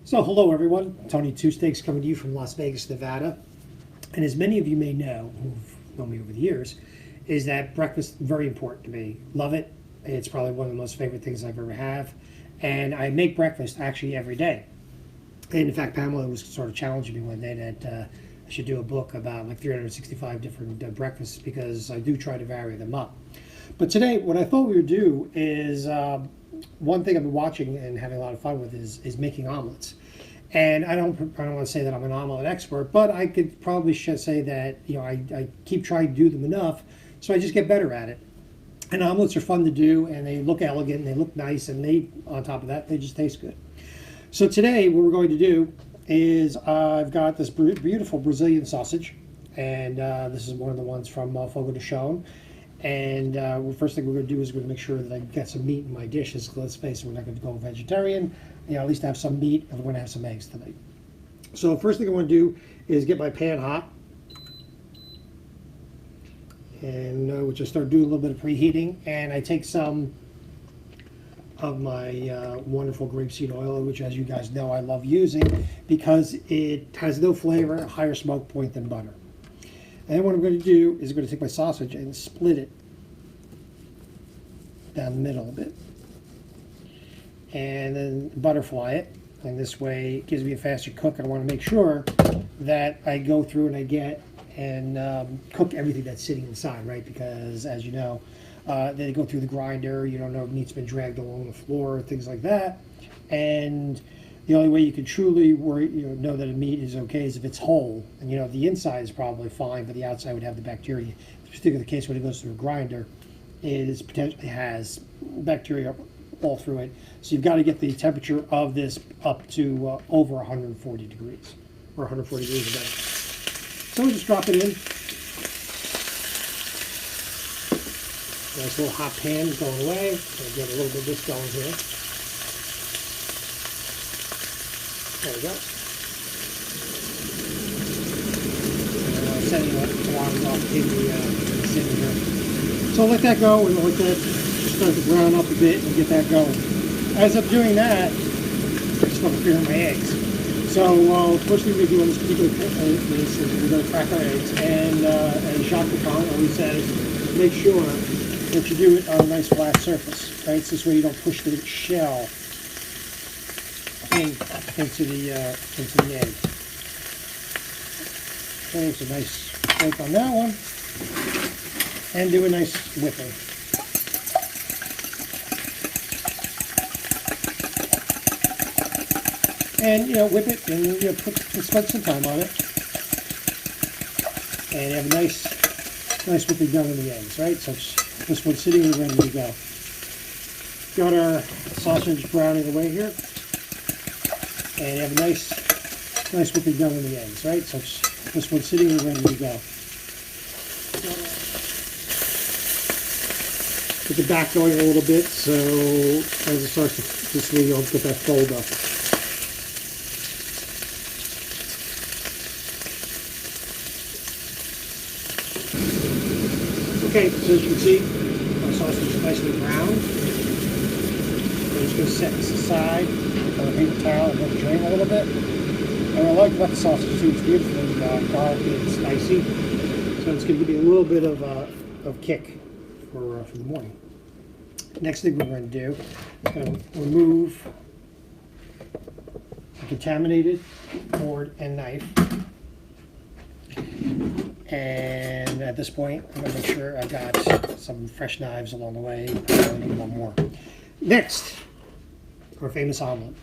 So hello everyone, Tony Two Steaks coming to you from Las Vegas, Nevada. And as many of you may know, who've known me over the years, is that breakfast is very important to me. Love it. It's probably one of the most favorite things I've ever have. And I make breakfast actually every day. And in fact, Pamela was sort of challenging me one day that I should do a book about like 365 different breakfasts because I do try to vary them up. But today, what I thought we would do is one thing I've been watching and having a lot of fun with is making omelets. And I don't want to say that I'm an omelet expert, but I could probably say that I keep trying to do them enough, so I just get better at it. And omelets are fun to do, and they look elegant, and they look nice, and on top of that, they just taste good. So today, what we're going to do is I've got this beautiful Brazilian sausage, and this is one of the ones from Fogo de Chão. And the first thing we're going to do is we're going to make sure that I get some meat in my dishes. Let's face it, we're not going to go vegetarian. At least have some meat, and we're going to have some eggs tonight. So first thing I want to do is get my pan hot. And which I start doing a little bit of preheating. And I take some of my wonderful grapeseed oil, which as you guys know I love using because it has no flavor, a higher smoke point than butter. And then what I'm going to do is I'm going to take my sausage and split it down the middle a bit. And then butterfly it. And this way it gives me a faster cook. I want to make sure that I go through and I get and cook everything that's sitting inside, right? Because as you know, they go through the grinder. You don't know if meat's been dragged along the floor, things like that. And the only way you can truly know that a meat is okay is if it's whole. And the inside is probably fine, but the outside would have the bacteria. In particular, the case when it goes through a grinder, it potentially has bacteria all through it. So you've got to get the temperature of this up to over 140 degrees, or 140 degrees or better. So we just drop it in. Nice little hot pan going away. I'll get a little bit of this going here. There we go. Setting what alarms off in the sitting here. So I'll let that go and I'll let that just start to brown up a bit and get that going. As I'm doing that, I just want to figure out my eggs. So first thing we do on this particular is we're going to crack our eggs. And as Jacques Dupont always says, make sure that you do it on a nice flat surface. Right? So this way you don't push the shell into the egg. Okay, so nice flake on that one, and do a nice whipping. And whip it, and spend some time on it, and have a nice whipping done in the eggs, right? So this one's sitting here ready to go. Got our sausage browning away here. And have a nice whipping done in the eggs, right? So this one's sitting here ready to go. Get the back going a little bit, so as it starts to swing, you'll get that fold up. Okay, so as you can see, my sausage is nicely browned. I'm just going to set this aside. On a paper towel and let it drain a little bit. And I like what the sausage too. It's beautifully dark and spicy, so it's going to give you a little bit of kick for the morning. Next thing we're going to do is going to remove the contaminated board and knife. And at this point, I'm going to make sure I've got some fresh knives along the way. I'll need one more. Next, our famous omelet.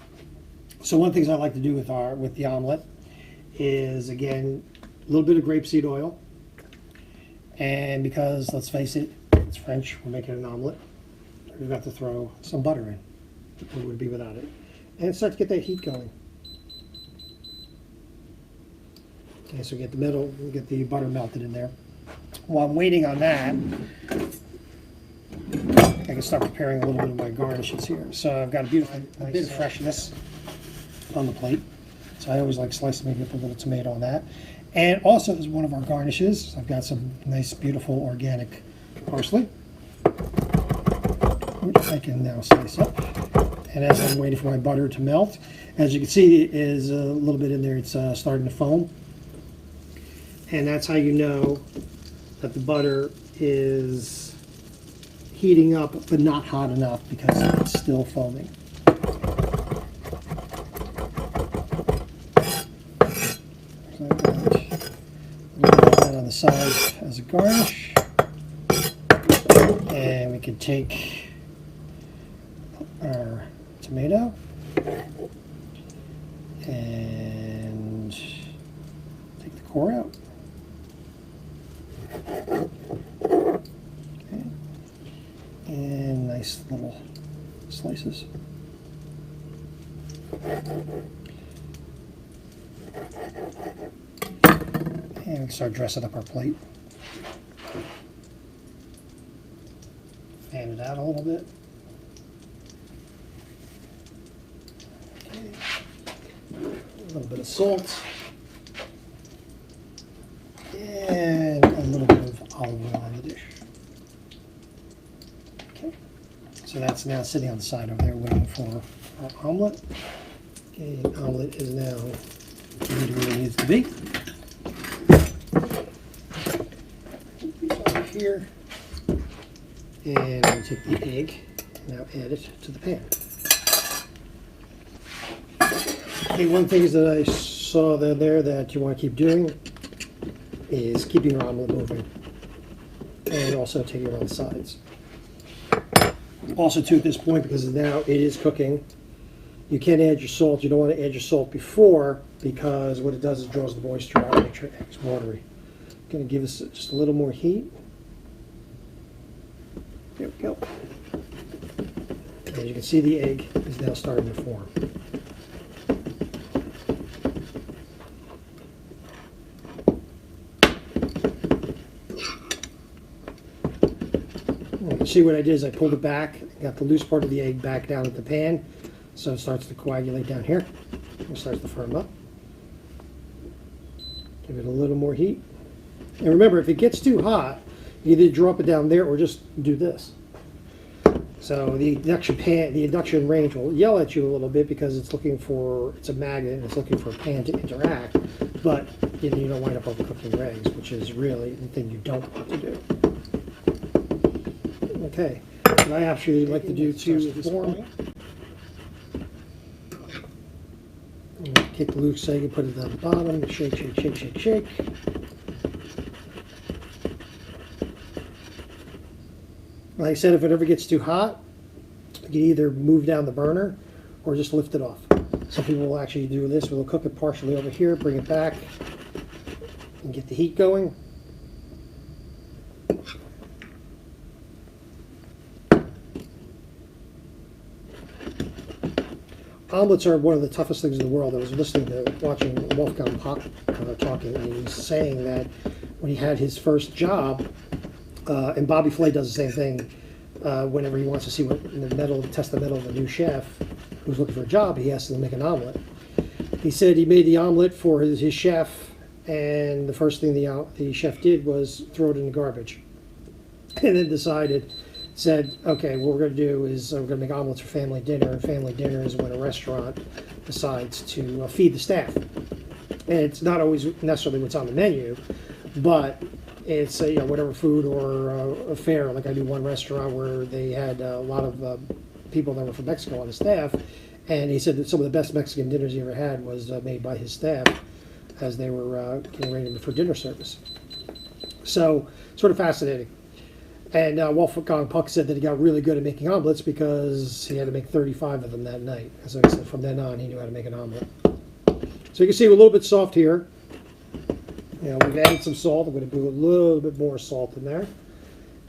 So one of the things I like to do with the omelet is, again, a little bit of grapeseed oil. And because, let's face it, it's French, we're making an omelet, we've got to throw some butter in. It would be without it. And start to get that heat going. Okay, so get the middle, get the butter melted in there. While I'm waiting on that, I can start preparing a little bit of my garnishes here. So I've got a beautiful bit of freshness on the plate. So I always like slicing, maybe put a little tomato on that. And also as one of our garnishes, I've got some nice, beautiful organic parsley, which I can now slice up. And as I'm waiting for my butter to melt, as you can see, it is a little bit in there. It's starting to foam. And that's how you know that the butter is heating up, but not hot enough because it's still foaming. So I'm going to put that on the side as a garnish. And we can take our tomato and take the core out. Okay. And nice little slices. And we can start dressing up our plate. Fan it out a little bit. Okay. A little bit of salt. And a little bit of olive oil on the dish. Okay. So that's now sitting on the side over there waiting for our omelet. Okay, omelet is now where it needs to be. Over here. And we'll take the egg and now add it to the pan. Okay, one thing that I saw there that you want to keep doing is keeping your omelet moving and also taking it on the sides. Also too, at this point, because now it is cooking, you can't add your salt. You don't want to add your salt before, because what it does is draws the moisture out and makes your eggs watery. I'm going to give this just a little more heat. There we go. As you can see, the egg is now starting to form. See what I did is I pulled it back, got the loose part of the egg back down at the pan, so it starts to coagulate down here. It starts to firm up. Give it a little more heat. And remember, if it gets too hot, you either drop it down there or just do this. So the induction range will yell at you a little bit because it's looking for, it's a magnet, and it's looking for a pan to interact, but you don't wind up overcooking your eggs, which is really the thing you don't want to do. Okay, what I actually like to do too is form. Kick the loose egg and put it on the bottom. Shake, shake, shake, shake, shake. Like I said, if it ever gets too hot, you can either move down the burner or just lift it off. Some people will actually do this, where they'll cook it partially over here, bring it back, and get the heat going. Omelets are one of the toughest things in the world. I was watching Wolfgang Puck talking, and he was saying that when he had his first job, and Bobby Flay does the same thing, whenever he wants to see test the mettle of a new chef who's looking for a job, he asks them to make an omelet. He said he made the omelet for his chef, and the first thing the chef did was throw it in the garbage, and then said, okay, what we're going to do is we're going to make omelets for family dinner, and family dinner is when a restaurant decides to feed the staff. And it's not always necessarily what's on the menu, but it's whatever food or a fare. Like I knew one restaurant where they had a lot of people that were from Mexico on the staff, and he said that some of the best Mexican dinners he ever had was made by his staff as they were getting ready for dinner service. So, sort of fascinating. And Wolfgang Puck said that he got really good at making omelets because he had to make 35 of them that night. So he said from then on he knew how to make an omelet. So you can see we're a little bit soft here. We've added some salt. I'm going to do a little bit more salt in there.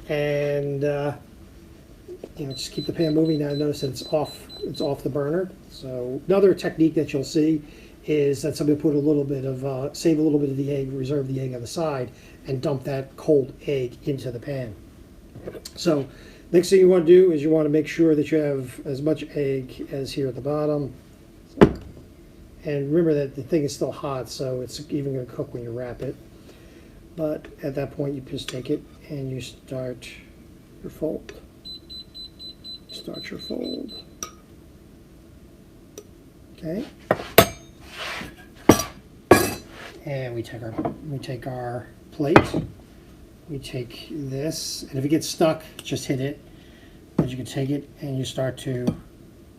And just keep the pan moving. Now notice that it's off the burner. So another technique that you'll see is that somebody will put save a little bit of the egg, reserve the egg on the side, and dump that cold egg into the pan. So next thing you want to do is you want to make sure that you have as much egg as here at the bottom. And remember that the thing is still hot, so it's even going to cook when you wrap it. But at that point, you just take it and you start your fold. Start your fold. Okay. And we take our plate. We take this, and if it gets stuck, just hit it. But you can take it and you start to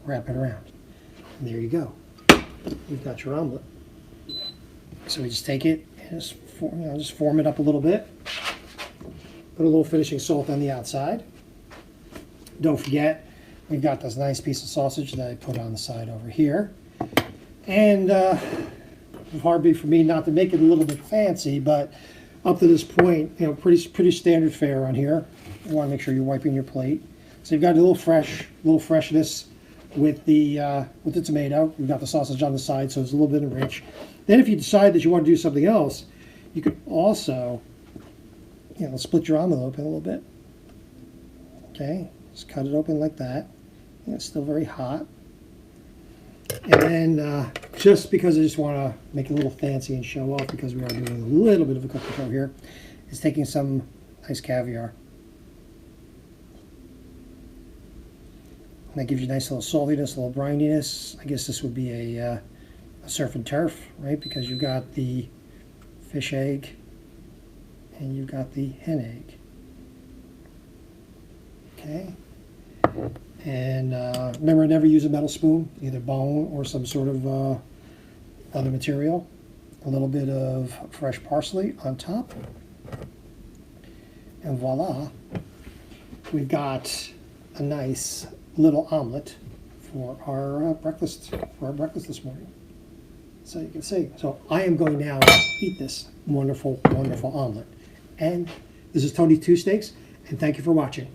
wrap it around. And there you go. You've got your omelet. So we just take it and just form it up a little bit. Put a little finishing salt on the outside. Don't forget, we've got this nice piece of sausage that I put on the side over here. And it's hard for me not to make it a little bit fancy, but up to this point, pretty standard fare on here. You want to make sure you're wiping your plate. So you've got a little freshness with the tomato. We've got the sausage on the side, so it's a little bit rich. Then if you decide that you want to do something else, you could also, split your omelet open a little bit. Okay, just cut it open like that. It's still very hot. And then, just because I just want to make it a little fancy and show off, because we are doing a little bit of a cooking show here, is taking some nice caviar. And that gives you a nice little saltiness, a little brininess. I guess this would be a surf and turf, right? Because you've got the fish egg and you've got the hen egg. Okay. And remember, never use a metal spoon, either bone or some sort of other material. A little bit of fresh parsley on top. And voila, we've got a nice little omelet for our breakfast this morning. So you can see. So I am going now to eat this wonderful, wonderful omelet. And this is Tony Two Steaks, and thank you for watching.